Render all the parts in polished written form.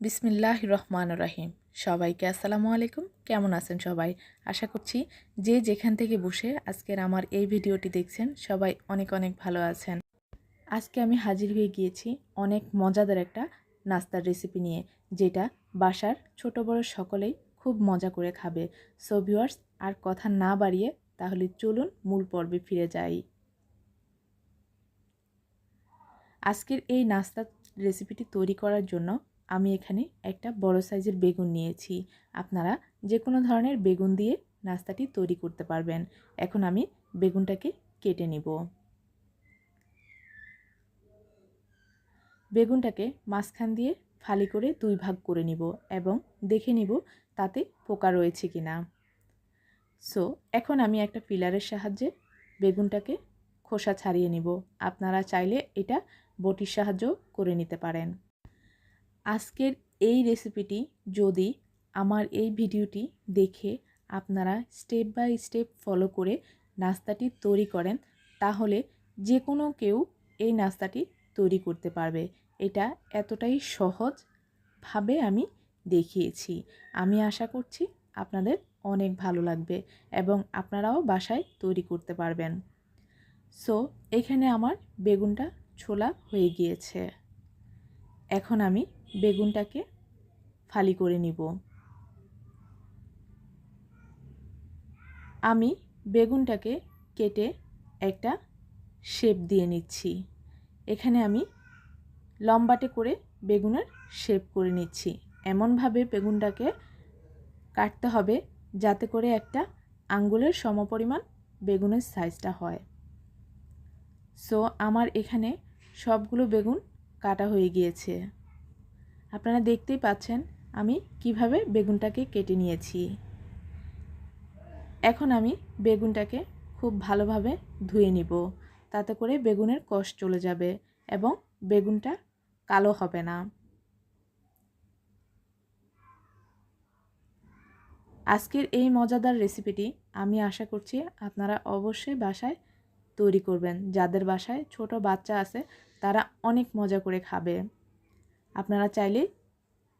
বিসমিল্লাহির রহমানির রহিম। সবাইকে আসসালামু আলাইকুম। কেমন আছেন সবাই? আশা করছি যে যেখান থেকে বসে আজকের আমার এই ভিডিওটি দেখছেন সবাই অনেক অনেক ভালো আছেন। আজকে আমি হাজির হয়ে গিয়েছি অনেক মজাদার একটা নাস্তার রেসিপি নিয়ে, যেটা বাসার ছোট বড় সকলেই খুব মজা করে খাবে। সো ভিউয়ার্স, আর কথা না বাড়িয়ে তাহলে চলুন মূল পর্বে ফিরে যাই। আজকের এই নাস্তা রেসিপিটি তৈরি করার জন্য আমি এখানে একটা বড় সাইজের বেগুন নিয়েছি। আপনারা যে কোনো ধরনের বেগুন দিয়ে নাস্তাটি তৈরি করতে পারবেন। এখন আমি বেগুনটাকে কেটে নিব। বেগুনটাকে মাঝখান দিয়ে ফালি করে 2 ভাগ করে নিব এবং দেখে নিব তাতে পোকা রয়েছে কিনা। সো এখন আমি একটা পিলারের সাহায্যে বেগুনটাকে খোসা ছাড়িয়ে নিব। আপনারা চাইলে এটা বটির সাহায্য করে নিতে পারেন। আজকের এই রেসিপিটি যদি আমার এই ভিডিওটি দেখে আপনারা স্টেপ বাই স্টেপ ফলো করে নাস্তাটি তৈরি করেন, তাহলে যে কোনো কেউ এই নাস্তাটি তৈরি করতে পারবে। এটা এতটাই সহজভাবে আমি দেখিয়েছি। আমি আশা করছি আপনাদের অনেক ভালো লাগবে এবং আপনারাও বাসায় তৈরি করতে পারবেন। সো এখানে আমার বেগুনটা ছোলা হয়ে গিয়েছে। এখন আমি বেগুনটাকে ফালি করে নিব। আমি বেগুনটাকে কেটে একটা শেপ দিয়ে নিচ্ছি। এখানে আমি লম্বাটে করে বেগুনের শেপ করে নিচ্ছি। এমনভাবে বেগুনটাকে কাটতে হবে যাতে করে একটা আঙ্গুলের সমপরিমাণ বেগুনের সাইজটা হয়। সো আমার এখানে সবগুলো বেগুন কাটা হয়ে গিয়েছে। আপনারা দেখতেই পাচ্ছেন আমি কিভাবে বেগুনটাকে কেটে নিয়েছি। এখন আমি বেগুনটাকে খুব ভালোভাবে ধুয়ে নিব, তাতে করে বেগুনের কষ চলে যাবে এবং বেগুনটা কালো হবে না। আজকের এই মজাদার রেসিপিটি আমি আশা করছি আপনারা অবশ্যই বাসায় তৈরি করবেন। যাদের বাসায় ছোট বাচ্চা আছে তারা অনেক মজা করে খাবে। আপনারা চাইলে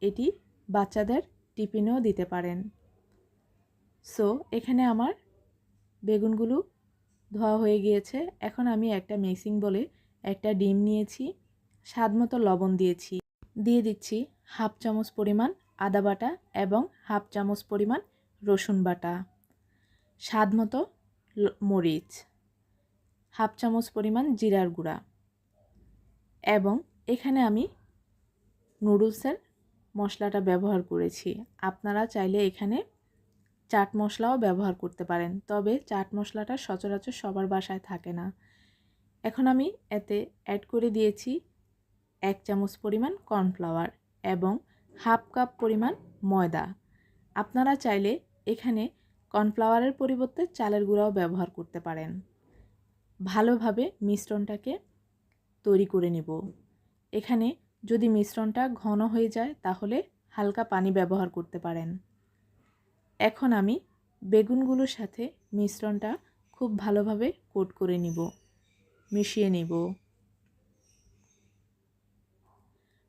এটি বাচ্চাদের টিফিনেও দিতে পারেন। সো এখানে আমার বেগুনগুলো ধোয়া হয়ে গিয়েছে। এখন আমি একটা মিক্সিং বলে একটা ডিম নিয়েছি, স্বাদমতো লবণ দিয়েছি, দিয়ে দিচ্ছি হাফ চামচ পরিমাণ আদা বাটা এবং হাফ চামচ পরিমাণ রসুন বাটা, স্বাদমতো মরিচ, হাফ চামচ পরিমাণ জিরার গুঁড়া এবং এখানে আমি নুডলসের মশলাটা ব্যবহার করেছি। আপনারা চাইলে এখানে চাট মশলাও ব্যবহার করতে পারেন, তবে চাট মশলাটা সচরাচর সবার বাসায় থাকে না। এখন আমি এতে অ্যাড করে দিয়েছি 1 চামচ পরিমাণ কর্নফ্লাওয়ার এবং হাফ কাপ পরিমাণ ময়দা। আপনারা চাইলে এখানে কর্নফ্লাওয়ারের পরিবর্তে চালের গুঁড়াও ব্যবহার করতে পারেন। ভালোভাবে মিশ্রণটাকে তৈরি করে নিব। এখানে যদি মিশ্রণটা ঘন হয়ে যায় তাহলে হালকা পানি ব্যবহার করতে পারেন। এখন আমি বেগুনগুলোর সাথে মিশ্রণটা খুব ভালোভাবে কোট করে নিব, মিশিয়ে নিব।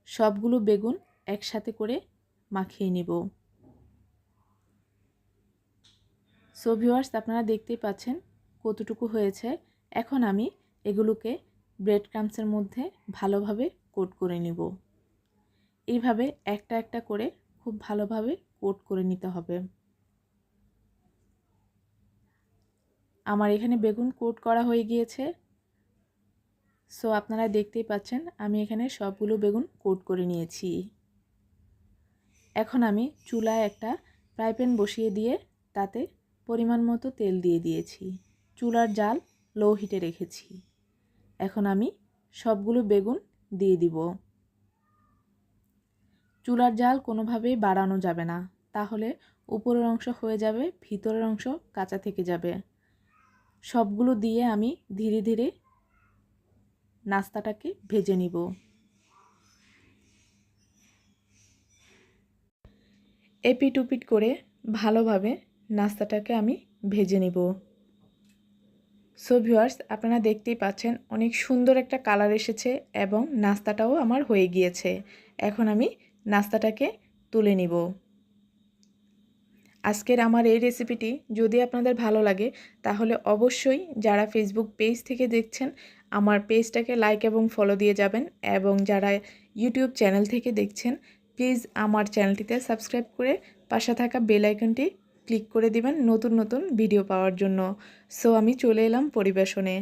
সবগুলো বেগুন একসাথে করে মাখিয়ে নিব। সো ভিউয়ার্স, আপনারা দেখতেই পাচ্ছেন কতটুকু হয়েছে। এখন আমি এগুলোকে ব্রেড ক্রাম্বসের মধ্যে ভালোভাবে কোট করে নিব। এইভাবে একটা একটা করে খুব ভালোভাবে কোট করে নিতে হবে। আমার এখানে বেগুন কোট করা হয়ে গিয়েছে। সো আপনারা দেখতেই পাচ্ছেন আমি এখানে সবগুলো বেগুন কোট করে নিয়েছি। এখন আমি চুলায় একটা ফ্রাই প্যান বসিয়ে দিয়ে তাতে পরিমাণ মতো তেল দিয়ে দিয়েছি। চুলার জাল লো হিটে রেখেছি। এখন আমি সবগুলো বেগুন দিয়ে দিব। চুলার জাল কোনোভাবেই বাড়ানো যাবে না, তাহলে উপরের অংশ হয়ে যাবে, ভিতরের অংশ কাঁচা থেকে যাবে। সবগুলো দিয়ে আমি ধীরে ধীরে নাস্তাটাকে ভেজে নিব। এপিট ওপিট করে ভালোভাবে নাস্তাটাকে আমি ভেজে নিব। সো ভিউয়ার্স, আপনারা দেখতেই পাচ্ছেন অনেক সুন্দর একটা কালার এসেছে এবং নাস্তাটাও আমার হয়ে গিয়েছে। এখন আমি নাস্তাটাকে তুলে নিব। আজকের আমার এই রেসিপিটি যদি আপনাদের ভালো লাগে তাহলে অবশ্যই যারা ফেসবুক পেজ থেকে দেখছেন আমার পেজটাকে লাইক এবং ফলো দিয়ে যাবেন, এবং যারা ইউটিউব চ্যানেল থেকে দেখছেন প্লিজ আমার চ্যানেলটিতে সাবস্ক্রাইব করে পাশে থাকা বেল আইকনটি ক্লিক করে দিবেন নতুন নতুন ভিডিও পাওয়ার জন্য। সো আমি চলে এলাম পরিবেশনে।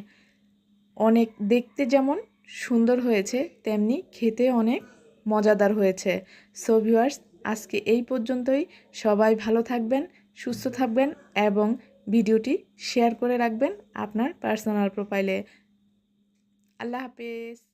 অনেক দেখতে যেমন সুন্দর হয়েছে তেমনি খেতে অনেক মজাদার হয়েছে। সো ভিউয়ার্স, আজকে এই পর্যন্তই। সবাই ভালো থাকবেন, সুস্থ থাকবেন এবং ভিডিওটি শেয়ার করে রাখবেন আপনার পার্সোনাল প্রোফাইলে। আল্লাহ হাফেজ।